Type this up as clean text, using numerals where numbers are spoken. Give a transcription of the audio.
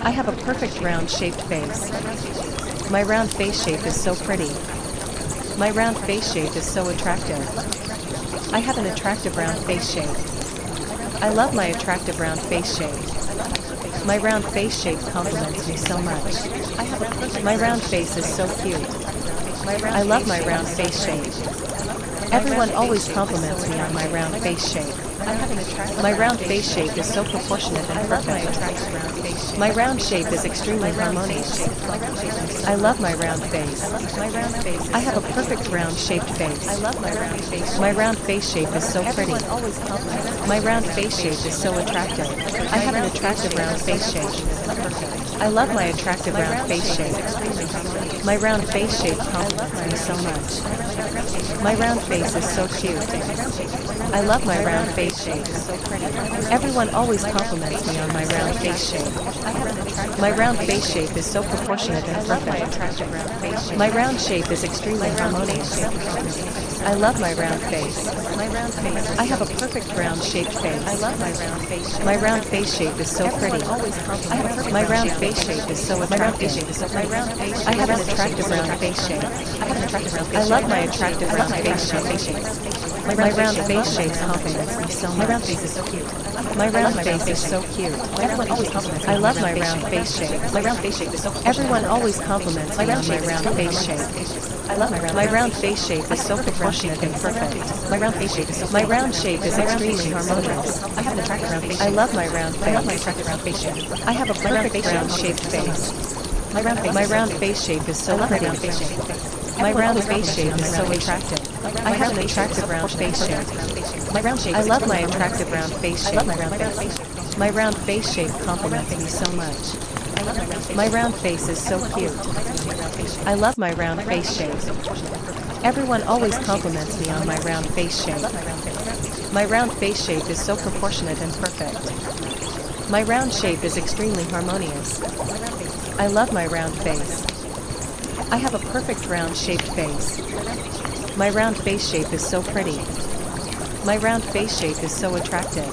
I have a perfect round-shaped face. My round face shape is so pretty. My round face shape is so attractive. I have an attractive round face shape. I love my attractive round face shape. My round face shape compliments me so much. My round face is so cute. I love my round face shape. Everyone always compliments me on my round face shape. My round face shape is so proportionate and perfect. My round shape is extremely harmonious. I love my round face. I have a perfect round-shaped face. My round face shape is so pretty. My round face shape is so attractive. I have an attractive round face shape. I love my attractive round face shape. My round face shape compliments me so much. My round face is so cute. I love my round face shape. Everyone always compliments me on my round face shape. My round face shape is so proportionate and perfect. My round shape is extremely harmonious. I love my round face. I have a perfect round-shaped face. My round face shape is so pretty. My round face shape is so attractive. I have an attractive round face shape. I love my attractive round face shape. My round face shape compliments me so much. My round face is so cute. My round face is so cute. Everyone always compliments me. I love my round face shape. My round face shape is so cute. Everyone always compliments me on my round face shape. I love my round face shape is so proportionate and perfect. My round face shape is so my round shape is extremely harmonious. I have an attractive round face shape. I love my round face. I love my attractive round face shape. I have a perfect round-shaped face. My round face shape is so pretty. My round face shape is so attractive. I have an attractive round face shape. I love my attractive round face shape. My round face shape compliments me so much. My round face is so cute. I love my round face shape. Everyone always compliments me on my round face shape. My round face shape is so proportionate and perfect. My round shape is extremely harmonious. I love my round face. I have a perfect round-shaped face. My round face shape is so pretty. My round face shape is so attractive.